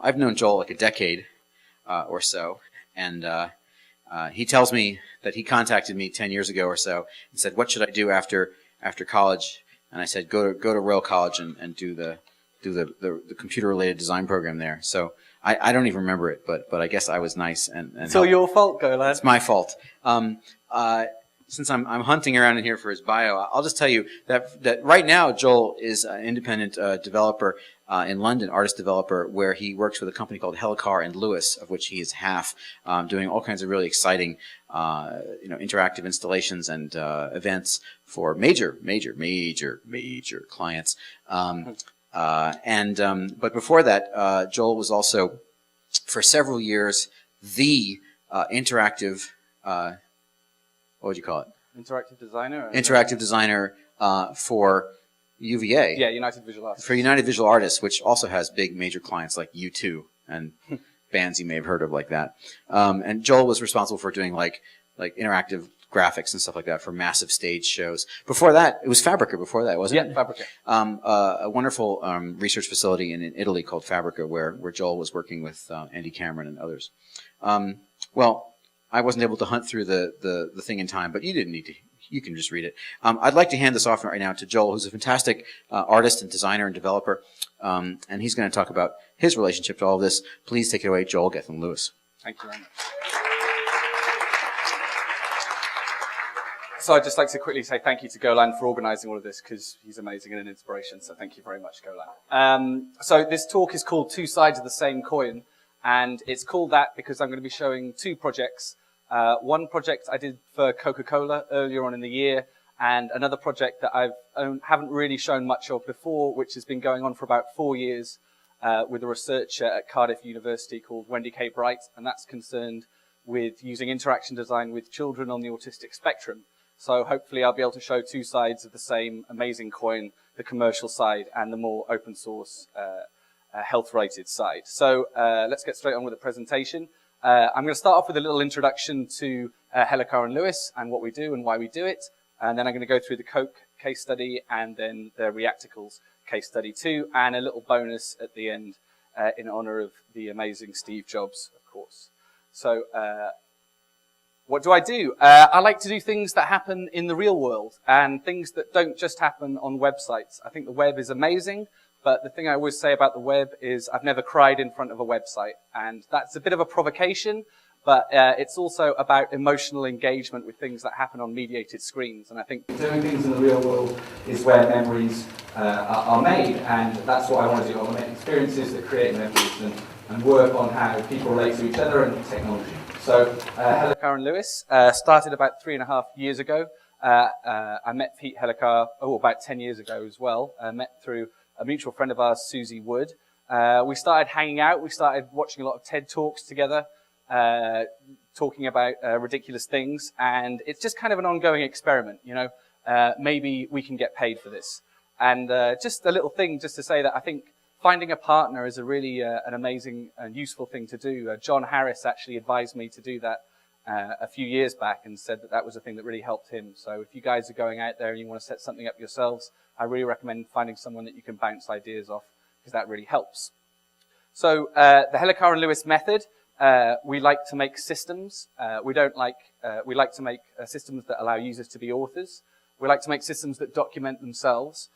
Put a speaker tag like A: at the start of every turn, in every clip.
A: I've known Joel like a decade or so, and he tells me that he contacted me 10 years ago or so and said, "What should I do after college?" And I said, "Go to Royal College and do the computer-related design program there." So I don't even remember it, but I guess I was nice and
B: it's all your fault, Golan.
A: It's my fault. Since I'm hunting around in here for his bio, I'll just tell you that right now Joel is an independent developer in London, artist developer, where he works with a company called Hellicar&Lewis, of which he is half, doing all kinds of really exciting, interactive installations and events for major clients. But before that, Joel was also, for several years, the interactive. What would you call it?
B: Interactive designer?
A: Interactive designer for UVA.
B: Yeah, United Visual Artists.
A: For United Visual Artists, which also has big major clients like U2 and bands you may have heard of like that. And Joel was responsible for doing like interactive graphics and stuff like that for massive stage shows. Before that, it was Fabrica before that, wasn't it?
B: Yeah, Fabrica.
A: A wonderful research facility in Italy called Fabrica where Joel was working with Andy Cameron and others. Well, I wasn't able to hunt through the thing in time, but you didn't need to. You can just read it. I'd like to hand this off right now to Joel, who's a fantastic artist and designer and developer, and he's going to talk about his relationship to all of this. Please take it away, Joel Gethin Lewis.
B: Thank you very much. So I'd just like to quickly say thank you to Golan for organising all of this, because he's amazing and an inspiration, so thank you very much, Golan. So this talk is called Two Sides of the Same Coin, and it's called that because I'm going to be showing two projects. One project I did for CocaCola earlier on in the year, and another project that haven't really shown much of before, which has been going on for about 4 years with a researcher at Cardiff University called Wendy K. Bright, and that's concerned with using interaction design with children on the autistic spectrum. So hopefully I'll be able to show two sides of the same amazing coin, the commercial side and the more open source health-rated side. So let's get straight on with the presentation. I'm going to start off with a little introduction to Hellicar&Lewis and what we do and why we do it. And then I'm going to go through the Coke case study and then the Reacticles case study too, and a little bonus at the end in honor of the amazing Steve Jobs, of course. So what do? I like to do things that happen in the real world and things that don't just happen on websites. I think the web is amazing, but the thing I always say about the web is I've never cried in front of a website. And that's a bit of a provocation, but it's also about emotional engagement with things that happen on mediated screens. And I think doing things in the real world is where memories are made, and that's what I want to do. I want to make experiences that create memories and work on how people relate to each other and technology. So Hellicar&Lewis started about 3.5 years ago. I met Pete Hellicar, about 10 years ago as well. Met through a mutual friend of ours, Susie Wood. We started hanging out. We started watching a lot of TED Talks together, talking about ridiculous things. And it's just kind of an ongoing experiment, you know. Maybe we can get paid for this. And just a little thing just to say that I think finding a partner is a really an amazing and useful thing to do. John Harris actually advised me to do that a few years back and said that was a thing that really helped him. So if you guys are going out there and you want to set something up yourselves, I really recommend finding someone that you can bounce ideas off, because that really helps. So the Hellicar&Lewis method, we like to make systems. We like to make systems that allow users to be authors. We like to make systems that document themselves.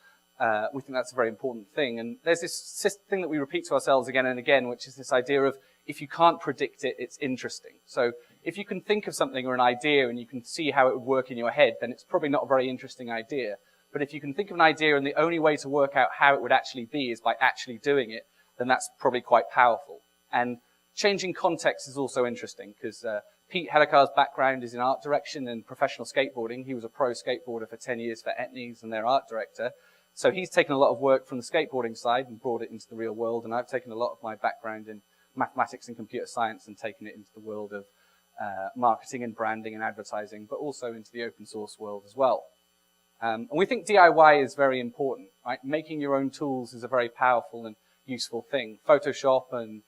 B: We think that's a very important thing. And there's this thing that we repeat to ourselves again and again, which is this idea of if you can't predict it, it's interesting. So if you can think of something or an idea and you can see how it would work in your head, then it's probably not a very interesting idea. But if you can think of an idea and the only way to work out how it would actually be is by actually doing it, then that's probably quite powerful. And changing context is also interesting, because Pete Hellicar's background is in art direction and professional skateboarding. He was a pro skateboarder for 10 years for Etnies and their art director. So he's taken a lot of work from the skateboarding side and brought it into the real world. And I've taken a lot of my background in mathematics and computer science and taken it into the world of marketing and branding and advertising, but also into the open source world as well. And we think DIY is very important, right? Making your own tools is a very powerful and useful thing. Photoshop and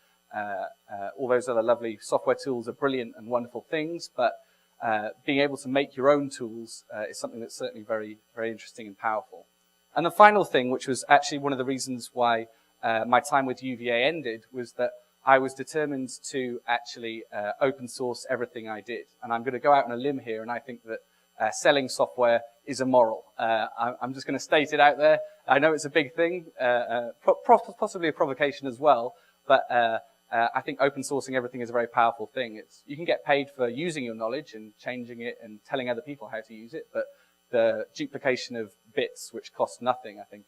B: all those other lovely software tools are brilliant and wonderful things, but being able to make your own tools is something that's certainly very, very interesting and powerful. And the final thing, which was actually one of the reasons why my time with UVA ended, was that I was determined to actually open source everything I did. And I'm going to go out on a limb here, and I think that selling software is immoral. I'm just going to state it out there. I know it's a big thing, possibly a provocation as well, but I think open sourcing everything is a very powerful thing. You can get paid for using your knowledge and changing it and telling other people how to use it, but the duplication of bits, which cost nothing, I think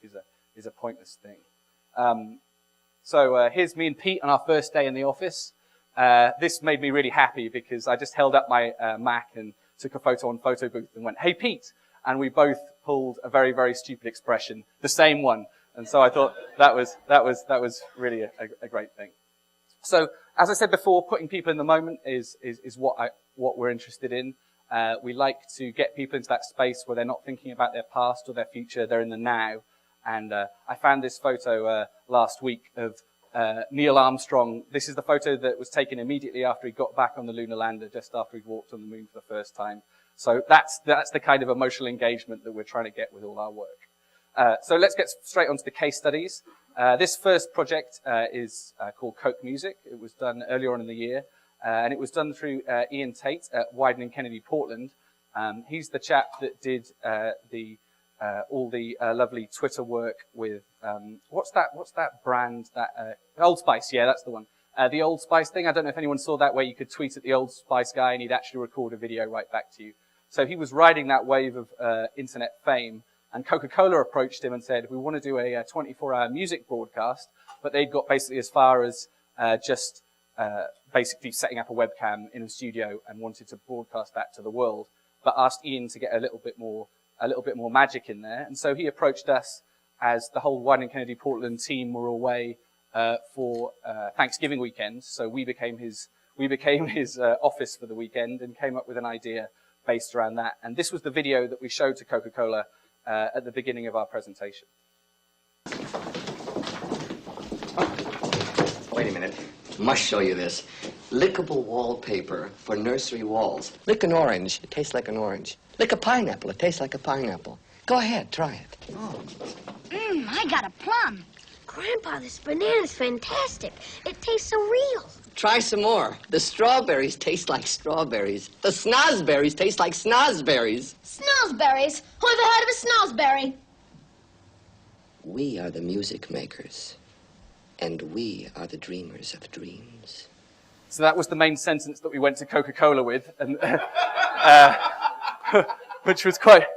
B: is a pointless thing. So here's me and Pete on our first day in the office. This made me really happy because I just held up my Mac and took a photo on photo booth and went, "Hey Pete," and we both pulled a very, very stupid expression, the same one. And so I thought that was really a great thing. So as I said before, putting people in the moment is what we're interested in. We like to get people into that space where they're not thinking about their past or their future, they're in the now. And I found this photo last week of Neil Armstrong. This is the photo that was taken immediately after he got back on the lunar lander, just after he'd walked on the moon for the first time. So that's the kind of emotional engagement that we're trying to get with all our work. So let's get straight onto the case studies. This first project is called Coke Music. It was done earlier on in the year, and it was done through Ian Tate at Wieden+Kennedy, Portland. He's the chap that did all the lovely Twitter work with what's that brand, that Old Spice. Yeah, that's the one. The Old Spice thing. I don't know if anyone saw that, where you could tweet at the Old Spice guy and he'd actually record a video right back to you. So he was riding that wave of internet fame, and CocaCola approached him and said, "We want to do a 24-hour music broadcast," but they'd got basically as far as just basically setting up a webcam in a studio and wanted to broadcast that to the world, but asked Ian to get a little bit more magic in there. And so he approached us as the whole Wieden+Kennedy Portland team were away for Thanksgiving weekend. So we became his office for the weekend and came up with an idea based around that. And this was the video that we showed to Coca-Cola at the beginning of our presentation.
C: Wait a minute. Must show you this. Lickable wallpaper for nursery walls. Lick an orange. It tastes like an orange. Lick a pineapple. It tastes like a pineapple. Go ahead, try it. Oh.
D: I got a plum. Grandpa, this banana's fantastic. It tastes so real.
C: Try some more. The strawberries taste like strawberries. The snozberries taste like snozberries.
D: Snozberries? Who ever heard of a snozberry?
C: We are the music makers, and we are the dreamers of dreams.
B: So that was the main sentence that we went to Coca-Cola with, and which was quite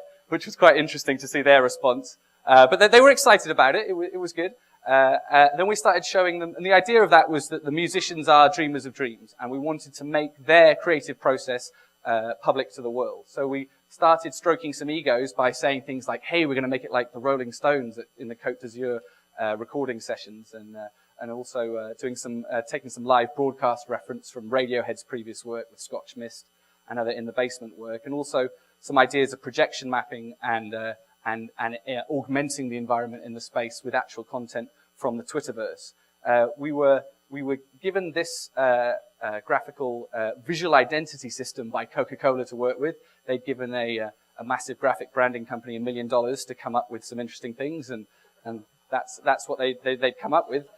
B: interesting to see their response. But they were excited about it. It was good. Then we started showing them, and the idea of that was that the musicians are dreamers of dreams, and we wanted to make their creative process public to the world. So we started stroking some egos by saying things like, "Hey, we're going to make it like the Rolling Stones in the Côte d'Azur recording sessions," and also taking some live broadcast reference from Radiohead's previous work with Scotch Mist and other In the Basement work, and also some ideas of projection mapping and augmenting the environment in the space with actual content from the Twitterverse. We were given this graphical visual identity system by Coca-Cola to work with. They'd given a massive graphic branding company $1 million to come up with some interesting things, and that's what they'd come up with.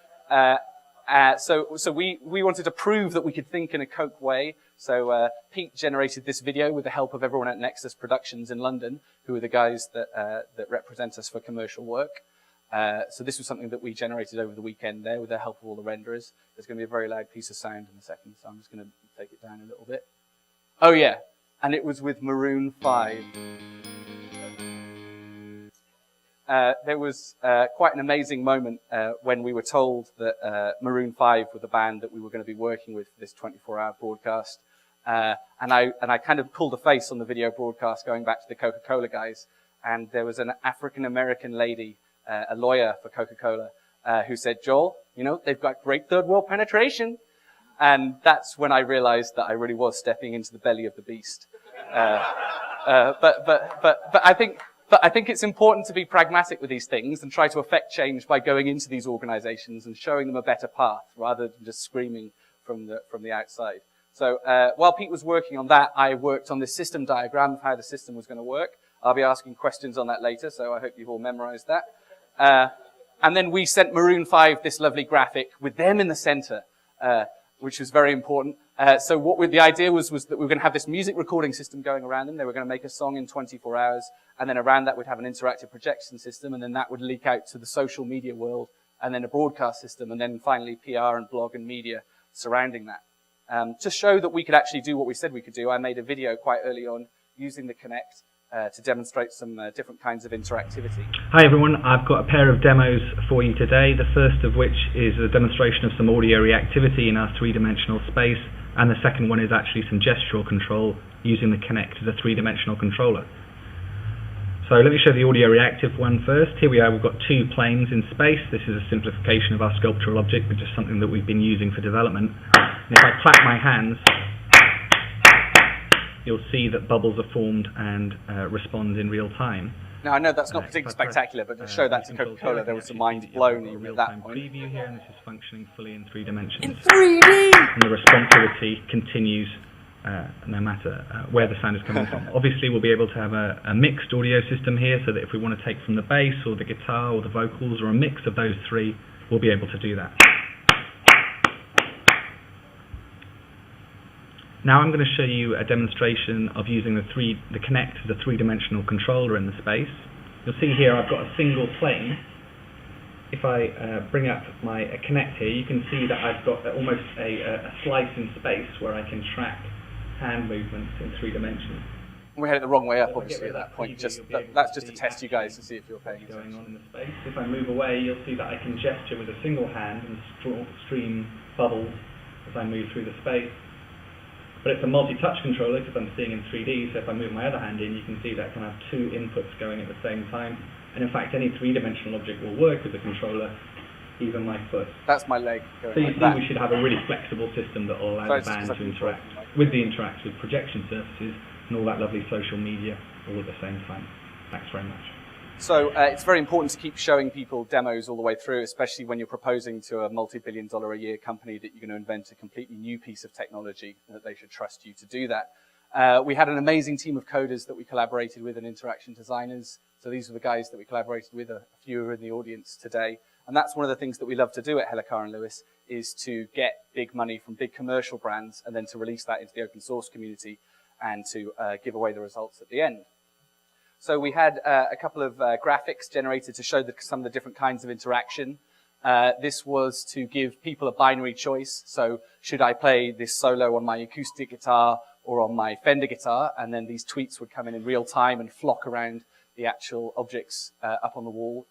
B: So we wanted to prove that we could think in a Coke way. So Pete generated this video with the help of everyone at Nexus Productions in London, who are the guys that represent us for commercial work. So this was something that we generated over the weekend there with the help of all the renderers. There's going to be a very loud piece of sound in a second, so I'm just going to take it down a little bit. Oh yeah, and it was with Maroon 5. There was quite an amazing moment when we were told that Maroon 5 were the band that we were going to be working with for this 24-hour broadcast. And I kind of pulled a face on the video broadcast going back to the Coca-Cola guys. And there was an African-American lady, a lawyer for Coca-Cola, who said, "Joel, you know, they've got great third world penetration." And that's when I realized that I really was stepping into the belly of the beast. But I think it's important to be pragmatic with these things and try to affect change by going into these organizations and showing them a better path rather than just screaming from the outside. So while Pete was working on that, I worked on this system diagram of how the system was going to work. I'll be asking questions on that later, so I hope you've all memorized that. And then we sent Maroon 5 this lovely graphic with them in the center. which was very important. So the idea was that we were going to have this music recording system going around them. They were going to make a song in 24 hours, and then around that we'd have an interactive projection system, and then that would leak out to the social media world, and then a broadcast system, and then finally PR and blog and media surrounding that. To show that we could actually do what we said we could do, I made a video quite early on using the Kinect to demonstrate some different kinds of interactivity.
E: Hi everyone, I've got a pair of demos for you today, the first of which is a demonstration of some audio reactivity in our three-dimensional space, and the second one is actually some gestural control using the Kinect as a three-dimensional controller. So let me show the audio reactive one first. Here we are, we've got two planes in space. This is a simplification of our sculptural object, which is something that we've been using for development. And if I clap my hands, you'll see that bubbles are formed and respond in real time.
B: Now, I know that's not particularly spectacular, but to show that to Coca-Cola, there was some mind blown even at that point.
E: Preview here, and this is functioning fully in 3 dimensions.
B: In 3D!
E: And the responsivity continues no matter where the sound is coming from. Obviously, we'll be able to have a mixed audio system here, so that if we want to take from the bass or the guitar or the vocals or a mix of those three, we'll be able to do that. Now I'm going to show you a demonstration of using the Kinect as a three-dimensional controller in the space. You'll see here I've got a single plane. If I bring up my Kinect here, you can see that I've got almost a slice in space where I can track hand movements in 3 dimensions.
B: We had it the wrong way up, obviously, at that point. That's just to test you guys to see if you're paying attention.
E: Going on in the space. If I move away, you'll see that I can gesture with a single hand and stream bubbles as I move through the space. But it's a multi-touch controller because I'm seeing in 3D, so if I move my other hand in, you can see that I can have 2 inputs going at the same time. And in fact, any 3-dimensional object will work with the controller, even my foot.
B: That's my leg going
E: so you
B: like
E: see
B: that.
E: We should have a really flexible system that will allow the band to interact with the interactive projection surfaces and all that lovely social media all at the same time. Thanks very much.
B: So it's very important to keep showing people demos all the way through, especially when you're proposing to a multi-billion-dollar a year company that you're going to invent a completely new piece of technology, that they should trust you to do that. We had an amazing team of coders that we collaborated with and interaction designers. So these are the guys that we collaborated with. A few are in the audience today. And that's one of the things that we love to do at Hellicar&Lewis, is to get big money from big commercial brands and then to release that into the open source community and to give away the results at the end. So we had a couple of graphics generated to show some of the different kinds of interaction. This was to give people a binary choice. So should I play this solo on my acoustic guitar or on my Fender guitar? And then these tweets would come in real time and flock around the actual objects up on the wall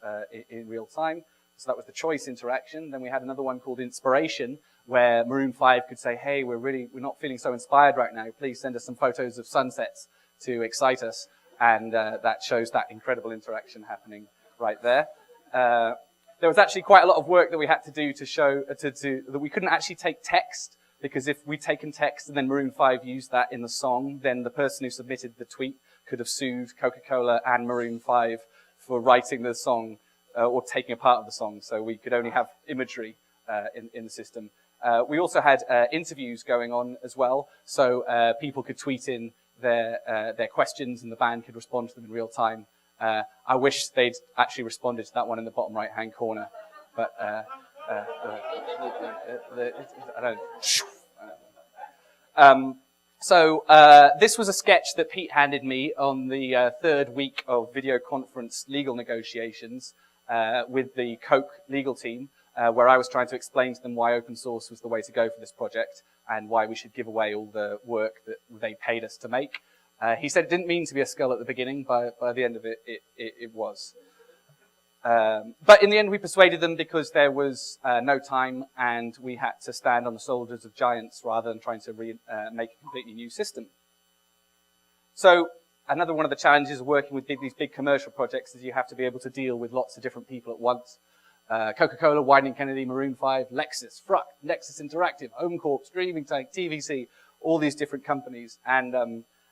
B: in real time. So that was the choice interaction. Then we had another one called Inspiration, where Maroon 5 could say, hey, we're not feeling so inspired right now. Please send us some photos of sunsets to excite us. And that shows that incredible interaction happening right there. There was actually quite a lot of work that we had to do to show that we couldn't actually take text, because if we'd taken text and then Maroon 5 used that in the song, then the person who submitted the tweet could have sued Coca-Cola and Maroon 5 for writing the song or taking a part of the song. So we could only have imagery in the system. We also had interviews going on as well, so people could tweet in their questions and the band could respond to them in real time. I wish they'd actually responded to that one in the bottom right-hand corner, but I don't. So this was a sketch that Pete handed me on the 3rd week of video conference legal negotiations with the Coke legal team, where I was trying to explain to them why open source was the way to go for this project and why we should give away all the work that they paid us to make. He said it didn't mean to be a skull at the beginning, but by the end of it, it was. But in the end, we persuaded them because there was no time and we had to stand on the shoulders of giants rather than trying to make a completely new system. So another one of the challenges of working with these big commercial projects is you have to be able to deal with lots of different people at once. CocaCola, Wieden+Kennedy, Maroon 5, Lexus, Fruck, Nexus Interactive, HomeCorp, Streaming Tank, TVC, all these different companies. And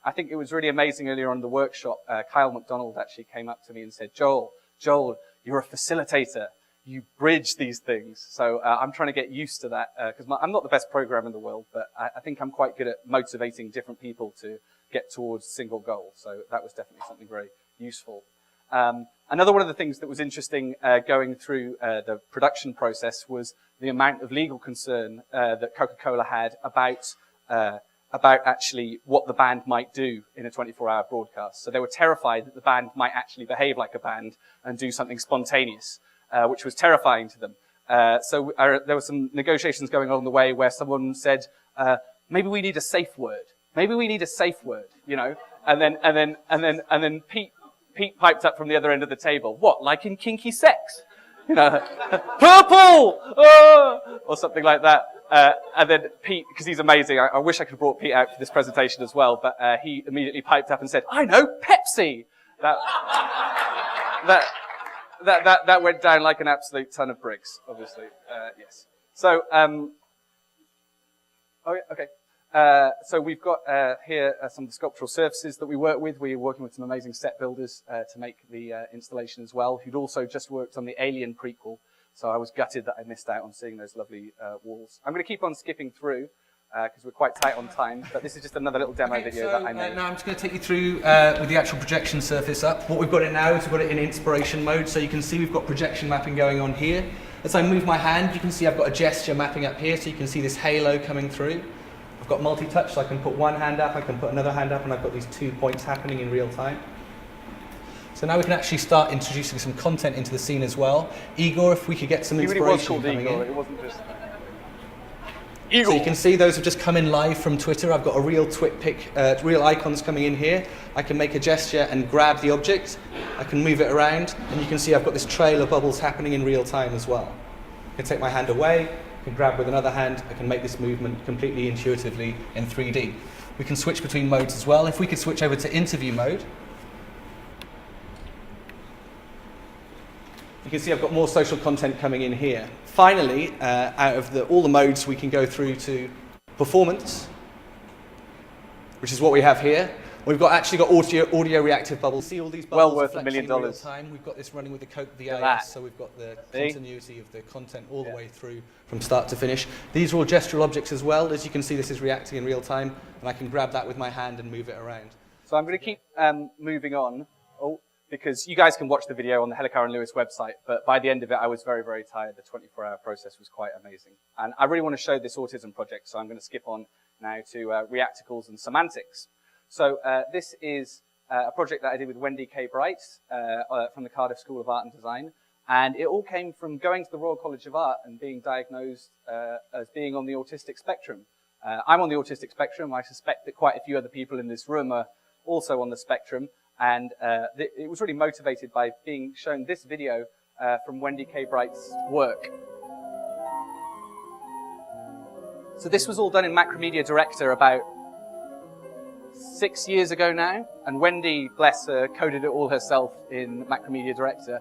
B: I think it was really amazing earlier on in the workshop. Kyle McDonald actually came up to me and said, Joel, you're a facilitator. You bridge these things. So I'm trying to get used to that because I'm not the best programmer in the world, but I think I'm quite good at motivating different people to get towards single goals. So that was definitely something very useful. Another one of the things that was interesting going through the production process was the amount of legal concern that Coca-Cola had about actually what the band might do in a 24-hour broadcast. So they were terrified that the band might actually behave like a band and do something spontaneous, which was terrifying to them. So there were some negotiations going on the way where someone said, maybe we need a safe word. Maybe we need a safe word, you know? And then Pete piped up from the other end of the table. What, like in kinky sex? You know, purple! Or something like that. And then Pete, because he's amazing, I wish I could have brought Pete out for this presentation as well, but he immediately piped up and said, I know, Pepsi! That went down like an absolute ton of bricks, obviously. Yes. So, okay. So we've got here some of the sculptural surfaces that we work with. We're working with some amazing set builders to make the installation as well, who'd also just worked on the Alien prequel. So I was gutted that I missed out on seeing those lovely walls. I'm going to keep on skipping through because we're quite tight on time, but this is just another little demo video that I made.
F: Now I'm just going to take you through with the actual projection surface up. What we've got it now is we've got it in inspiration mode, so you can see we've got projection mapping going on here. As I move my hand, you can see I've got a gesture mapping up here, so you can see this halo coming through. I've got multi-touch, so I can put one hand up, I can put another hand up, and I've got these 2 points happening in real time. So now we can actually start introducing some content into the scene as well. Igor, if we could get some inspiration coming in.
B: It wasn't just...
F: So you can see those have just come in live from Twitter. I've got a real real icons coming in here. I can make a gesture and grab the object. I can move it around, and you can see I've got this trail of bubbles happening in real time as well. I can take my hand away, I can grab with another hand, I can make this movement completely intuitively in 3D. We can switch between modes as well. If we could switch over to interview mode, you can see I've got more social content coming in here. Finally, out of all the modes, we can go through to performance, which is what we have here. We've actually got audio reactive bubbles. See all these bubbles
B: well worth $1 million.
F: In real time. We've got this running with the Coke VAS, so we've got the continuity of the content all the way through from start to finish. These are all gestural objects as well. As you can see, this is reacting in real time, and I can grab that with my hand and move it around.
B: So I'm going to keep moving on. Because you guys can watch the video on the Hellicar&Lewis website, but by the end of it, I was very, very tired. The 24-hour process was quite amazing. And I really want to show this Autism Project, so I'm going to skip on now to Reacticles and Semantics. So this is a project that I did with Wendy K. Bright from the Cardiff School of Art and Design. And it all came from going to the Royal College of Art and being diagnosed as being on the autistic spectrum. I'm on the autistic spectrum. I suspect that quite a few other people in this room are also on the spectrum. And it was really motivated by being shown this video from Wendy K. Bright's work. So this was all done in Macromedia Director about 6 years ago now. And Wendy, bless her, coded it all herself in Macromedia Director.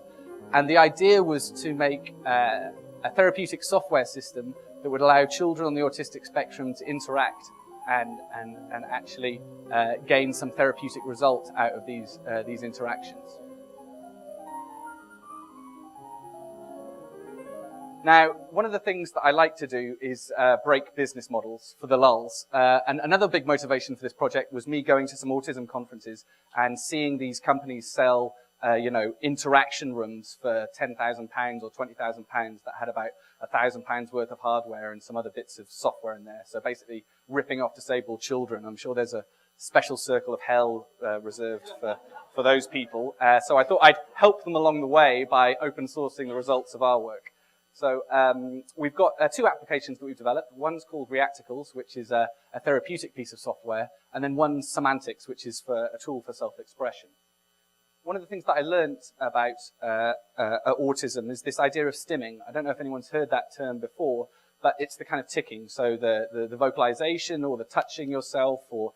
B: And the idea was to make a therapeutic software system that would allow children on the autistic spectrum to interact and actually gain some therapeutic result out of these interactions. Now, one of the things that I like to do is break business models for the lulz. And another big motivation for this project was me going to some autism conferences and seeing these companies sell interaction rooms for £10,000 or £20,000 that had about £1,000 worth of hardware and some other bits of software in there. So basically ripping off disabled children. I'm sure there's a special circle of hell reserved for those people. So I thought I'd help them along the way by open sourcing the results of our work. So we've got two applications that we've developed. One's called Reacticles, which is a therapeutic piece of software, and then one's Semantics, which is for a tool for self-expression. One of the things that I learned about autism is this idea of stimming. I don't know if anyone's heard that term before, but it's the kind of ticking. So the vocalization or the touching yourself or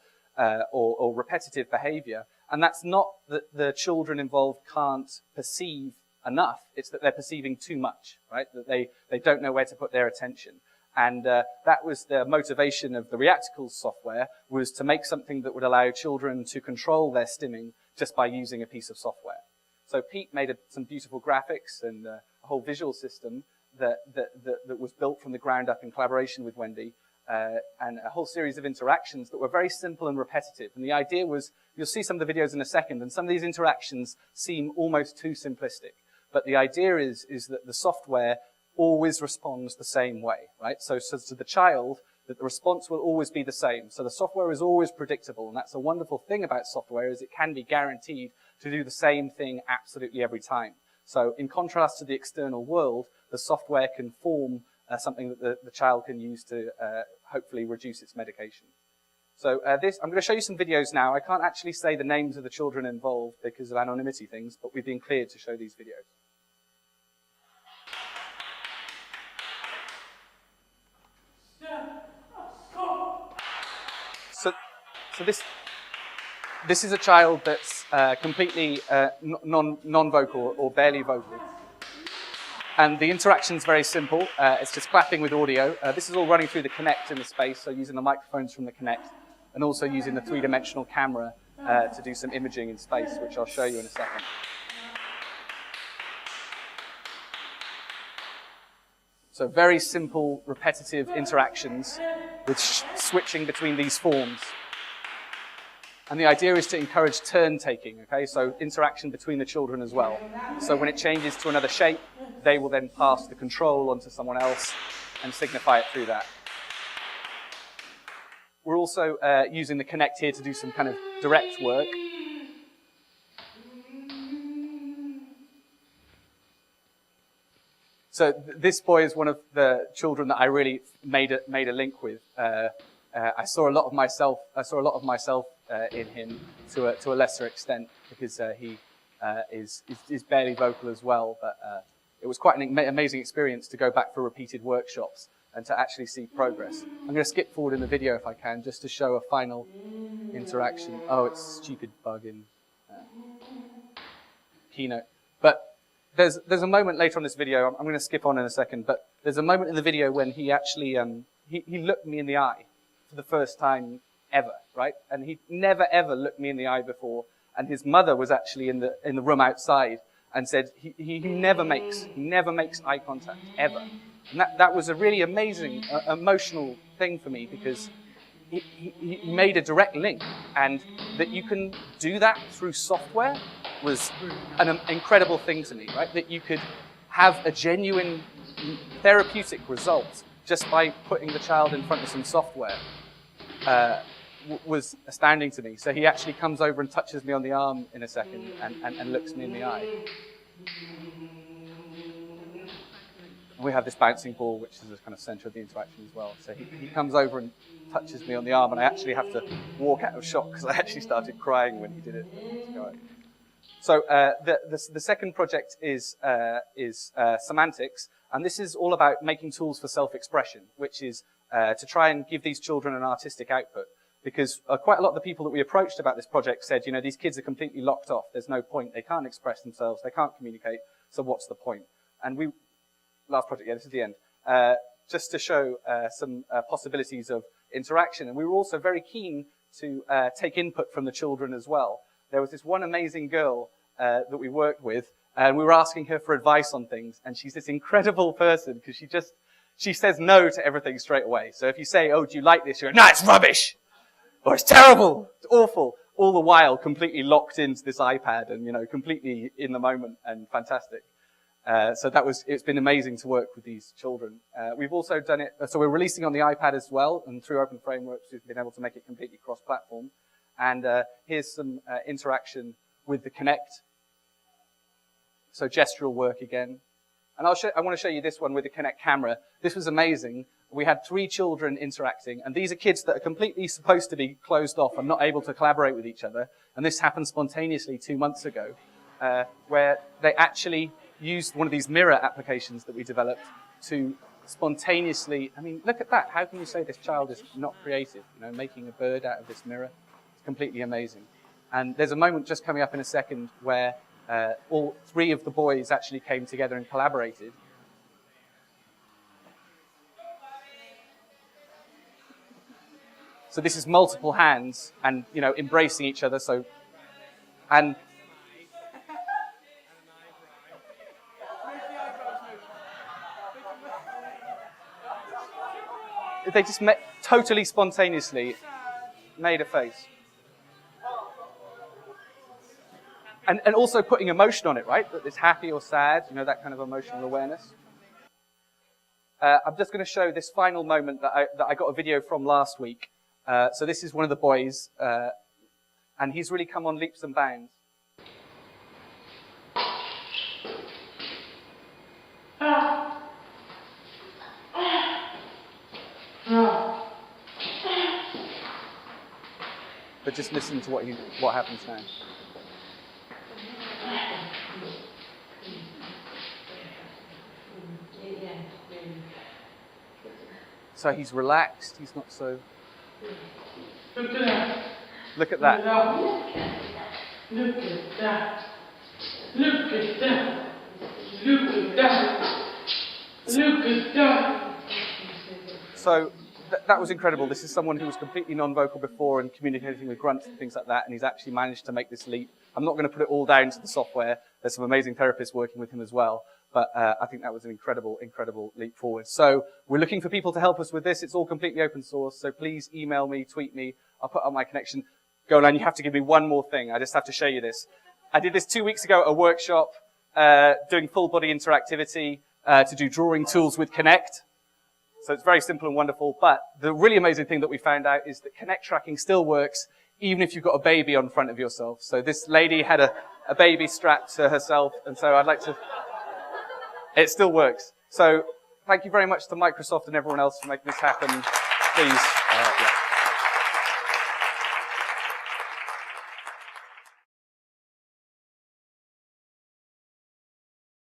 B: repetitive behavior. And that's not that the children involved can't perceive enough. It's that they're perceiving too much, right? That they don't know where to put their attention. And that was the motivation of the Reacticles software, was to make something that would allow children to control their stimming just by using a piece of software. So Pete made some beautiful graphics and a whole visual system that was built from the ground up in collaboration with Wendy, and a whole series of interactions that were very simple and repetitive. And the idea was, you'll see some of the videos in a second, and some of these interactions seem almost too simplistic. But the idea is that the software always responds the same way, right? So to the child, that the response will always be the same. So the software is always predictable, and that's a wonderful thing about software, is it can be guaranteed to do the same thing absolutely every time. So in contrast to the external world, the software can form something that the child can use to hopefully reduce its medication. So I'm going to show you some videos now. I can't actually say the names of the children involved because of anonymity things, but we've been cleared to show these videos. So this is a child that's completely non-vocal or barely vocal. And the interaction's very simple. It's just clapping with audio. This is all running through the Kinect in the space, so using the microphones from the Kinect, and also using the three-dimensional camera to do some imaging in space, which I'll show you in a second. So very simple, repetitive interactions with switching between these forms. And the idea is to encourage turn-taking, okay? So interaction between the children as well. So when it changes to another shape, they will then pass the control onto someone else and signify it through that. We're also using the Kinect here to do some kind of direct work. So this boy is one of the children that I really made a link with. I saw a lot of myself in him to a lesser extent because he is barely vocal as well. But it was quite an amazing experience to go back for repeated workshops and to actually see progress. I'm going to skip forward in the video if I can, just to show a final interaction. Oh, it's stupid bug in Keynote. But there's a moment later on this video. I'm going to skip on in a second. But there's a moment in the video when he actually he looked me in the eye for the first time ever, right? And he'd never ever looked me in the eye before. And his mother was actually in the room outside and said he never makes eye contact ever. And that was a really amazing emotional thing for me because he made a direct link, and that you can do that through software was an incredible thing to me, right? That you could have a genuine therapeutic result just by putting the child in front of some software was astounding to me. So he actually comes over and touches me on the arm in a second and looks me in the eye. We have this bouncing ball, which is the kind of center of the interaction as well. So he comes over and touches me on the arm, and I actually have to walk out of shock because I actually started crying when he did it. So the second project is Semantics, and this is all about making tools for self-expression, which is to try and give these children an artistic output. Because quite a lot of the people that we approached about this project said, you know, these kids are completely locked off. There's no point. They can't express themselves. They can't communicate. So what's the point? And last project, yeah, this is the end, just to show some possibilities of interaction. And we were also very keen to take input from the children as well. There was this one amazing girl that we worked with, and we were asking her for advice on things. And she's this incredible person because she says no to everything straight away. So if you say, oh, do you like this? You're like, no, it's rubbish. Or it's terrible. It's awful. All the while completely locked into this iPad and, you know, completely in the moment and fantastic. So it's been amazing to work with these children. We've also done it, so we're releasing on the iPad as well, and through Open Frameworks, we've been able to make it completely cross-platform. And here's some interaction with the Kinect. So gestural work again. And I want to show you this one with the Kinect camera. This was amazing. We had 3 children interacting, and these are kids that are completely supposed to be closed off and not able to collaborate with each other. And this happened spontaneously 2 months ago, where they actually used one of these mirror applications that we developed to spontaneously, I mean, look at that. How can you say this child is not creative? You know, making a bird out of this mirror. It's completely amazing. And there's a moment just coming up in a second where all 3 of the boys actually came together and collaborated. So this is multiple hands and, you know, embracing each other. So, and they just totally spontaneously made a face. And also putting emotion on it, right? That it's happy or sad, you know, that kind of emotional awareness. I'm just going to show this final moment that I got a video from last week. So this is one of the boys, and he's really come on leaps and bounds. But just listen to what happens now. So he's relaxed, he's not so... Look at that.
G: Look at that. Look at that. Look at that. Look at that. Look at that.
B: So that was incredible. This is someone who was completely non-vocal before and communicating with grunts and things like that, and he's actually managed to make this leap. I'm not going to put it all down to the software. There's some amazing therapists working with him as well. But I think that was an incredible, incredible leap forward. So we're looking for people to help us with this. It's all completely open source. So please email me, tweet me. I'll put on my connection. Golan, you have to give me one more thing. I just have to show you this. I did this 2 weeks ago at a workshop doing full body interactivity to do drawing tools with Connect. So it's very simple and wonderful. But the really amazing thing that we found out is that Connect tracking still works even if you've got a baby on front of yourself. So this lady had a baby strapped to herself. And so I'd like to... It still works. So thank you very much to Microsoft and everyone else for making this happen. Please. Yeah.